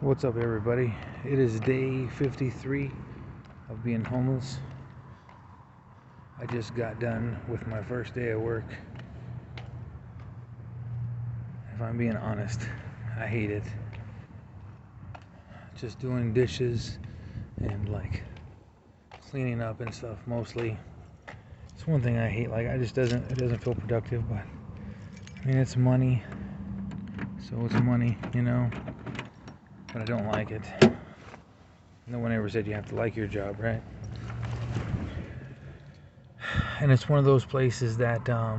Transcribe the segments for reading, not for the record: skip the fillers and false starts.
What's up, everybody? It is day 53 of being homeless. I just got done with my first day of work. If I'm being honest, I hate it. Just doing dishes and cleaning up and stuff mostly. It's one thing I hate. It doesn't feel productive, but I mean, it's money. So it's money, but I don't like it. No one ever said you have to like your job, right? And it's one of those places that I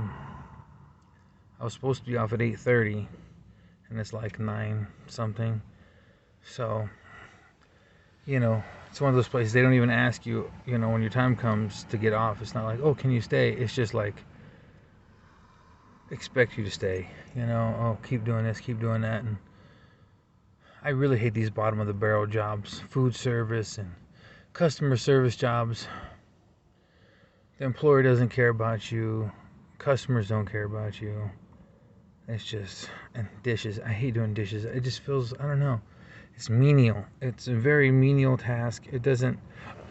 was supposed to be off at 8:30, and it's like 9 something. So, it's one of those places they don't even ask you, when your time comes to get off. It's not like, oh, can you stay? It's just like, expect you to stay, oh, keep doing this, keep doing that. And I really hate these bottom of the barrel jobs, food service and customer service jobs. The employer doesn't care about you, customers don't care about you. It's just, and dishes. I hate doing dishes. It just feels, I don't know. It's menial. It's a very menial task. It doesn't,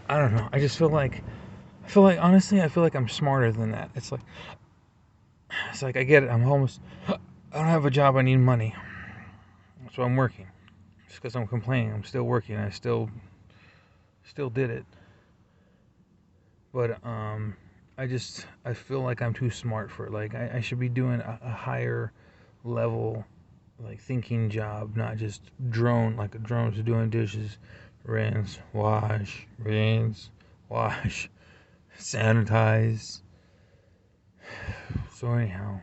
I don't know. Honestly, I feel like I'm smarter than that. It's like I get it. I'm homeless. I don't have a job. I need money. So I'm working. Just because I'm complaining, I'm still working. I still did it. But I feel like I'm too smart for it. Like I should be doing a higher level, like, thinking job, not just like a drone's doing dishes, rinse, wash, sanitize. So anyhow,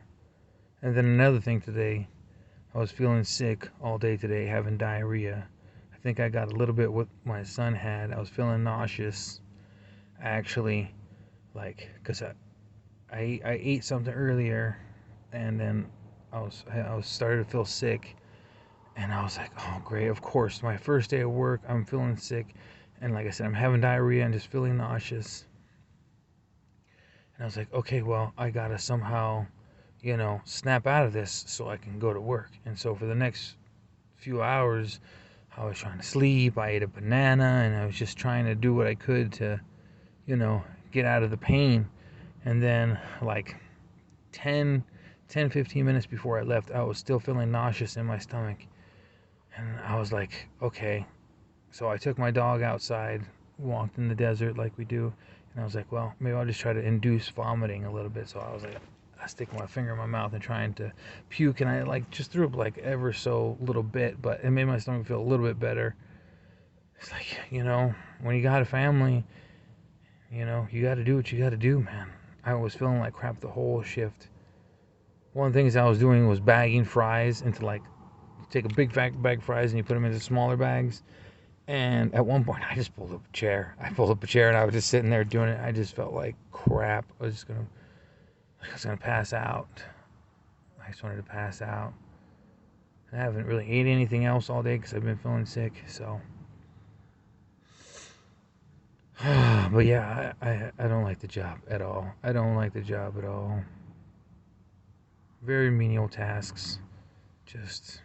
and then another thing today, I was feeling sick all day today, having diarrhea. I think I got a little bit what my son had. I was feeling nauseous, actually, because I ate something earlier, and then I was started to feel sick, and I was like, oh great, of course, my first day of work, I'm feeling sick, and like I said, I'm having diarrhea and just feeling nauseous, and I was like, okay, well, I gotta somehow, snap out of this so I can go to work. And so for the next few hours, I was trying to sleep. I ate a banana, and I was just trying to do what I could to, get out of the pain. And then, like 15 minutes before I left, I was still feeling nauseous in my stomach. And I was like, okay. So I took my dog outside, walked in the desert like we do, and I was like, well, maybe I'll just try to induce vomiting a little bit. So I was like, I stick my finger in my mouth and trying to puke, and I just threw up like ever so little bit, but it made my stomach feel a little bit better. It's like, when you got a family, you got to do what you got to do, man. I was feeling like crap the whole shift. One of the things I was doing was bagging fries into, like, take a big bag of fries and you put them into smaller bags. And at one point, I just pulled up a chair. I pulled up a chair and I was just sitting there doing it. I just felt like crap. I was gonna pass out. I just wanted to pass out. I haven't really ate anything else all day because I've been feeling sick. So, but yeah, I don't like the job at all. I don't like the job at all. Very menial tasks. Just,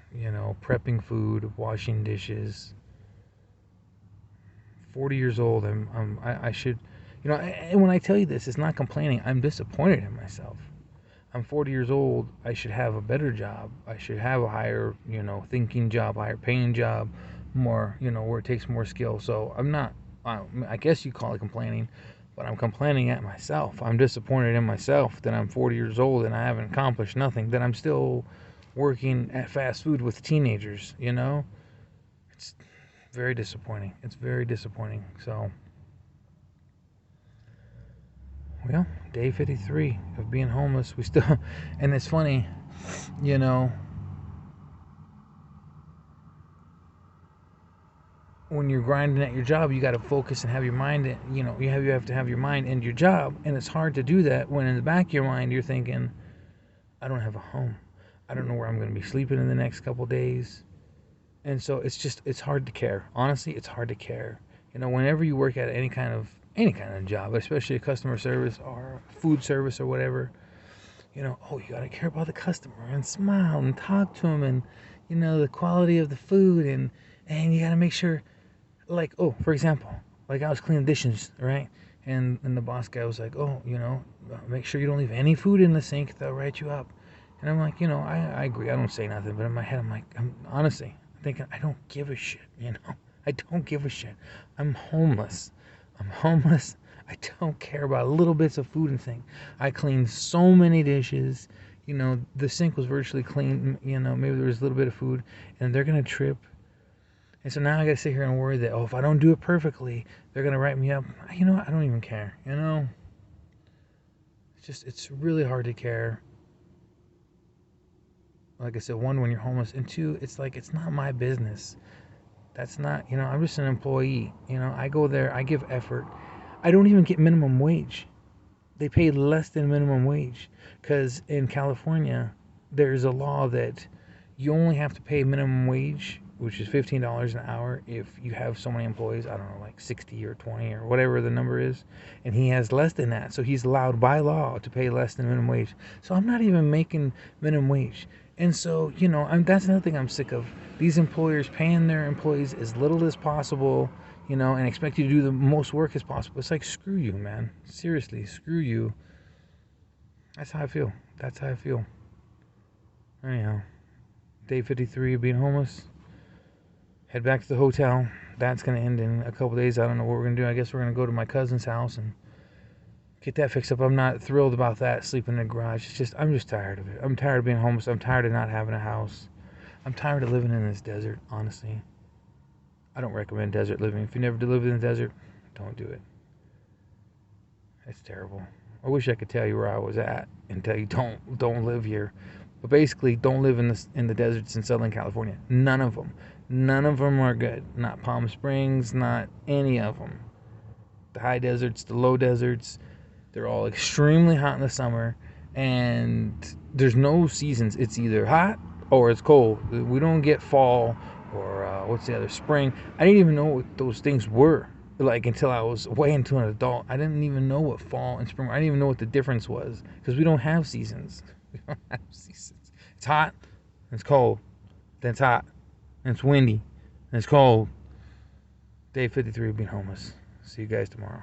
prepping food, washing dishes. 40 years old. I should, and when I tell you this, it's not complaining. I'm disappointed in myself. I'm 40 years old. I should have a better job. I should have a higher, thinking job, higher paying job, more, where it takes more skill. So I'm not, I guess you call it complaining, but I'm complaining at myself. I'm disappointed in myself that I'm 40 years old and I haven't accomplished nothing, that I'm still working at fast food with teenagers, It's very disappointing. It's very disappointing. So, well, day 53 of being homeless. We still, and it's funny, you know, when you're grinding at your job, you got to focus and have your mind, you have to have your mind in your job. And it's hard to do that when in the back of your mind, you're thinking, I don't have a home. I don't know where I'm going to be sleeping in the next couple days. And so it's hard to care. Honestly, it's hard to care. Whenever you work at any kind of job, especially a customer service or food service or whatever, oh, you got to care about the customer and smile and talk to them, and, the quality of the food, And you gotta make sure, like, oh, for example, like I was cleaning dishes, right? And the boss guy was like, oh, make sure you don't leave any food in the sink. They'll write you up. And I'm like, I agree. I don't say nothing, but in my head, I'm like, I'm honestly thinking, I don't give a shit. I don't give a shit. I'm homeless. I'm homeless. I don't care about little bits of food and thing. I cleaned so many dishes. The sink was virtually clean. Maybe there was a little bit of food, and they're gonna trip. And so now I gotta sit here and worry that, if I don't do it perfectly, they're gonna write me up. I don't even care. It's really hard to care. Like I said, one, when you're homeless, and two, it's like, it's not my business. That's not, I'm just an employee. I go there, I give effort. I don't even get minimum wage. They pay less than minimum wage, because in California, there's a law that you only have to pay minimum wage, which is $15 an hour, if you have so many employees, I don't know, like 60 or 20 or whatever the number is, and he has less than that, so he's allowed by law to pay less than minimum wage. So I'm not even making minimum wage. And so, that's another thing I'm sick of. These employers paying their employees as little as possible, and expect you to do the most work as possible. It's like, screw you, man. Seriously, screw you. That's how I feel. Anyhow, day 53 of being homeless. Head back to the hotel. That's going to end in a couple days. I don't know what we're going to do. I guess we're going to go to my cousin's house and get that fixed up. I'm not thrilled about that, sleeping in the garage. I'm just tired of it. I'm tired of being homeless. I'm tired of not having a house. I'm tired of living in this desert, honestly. I don't recommend desert living. If you never live in the desert, don't do it. It's terrible. I wish I could tell you where I was at and tell you don't live here. But basically, don't live in the deserts in Southern California. None of them are good. Not Palm Springs, not any of them. The high deserts, the low deserts, they're all extremely hot in the summer, and there's no seasons. It's either hot or it's cold. We don't get fall or what's the other, spring. I didn't even know what those things were, like, until I was way into an adult. I didn't even know what fall and spring were. I didn't even know what the difference was, because we don't have seasons. We don't have seasons. It's hot, and it's cold, then it's hot, and it's windy, and it's cold. Day 53 of being homeless. See you guys tomorrow.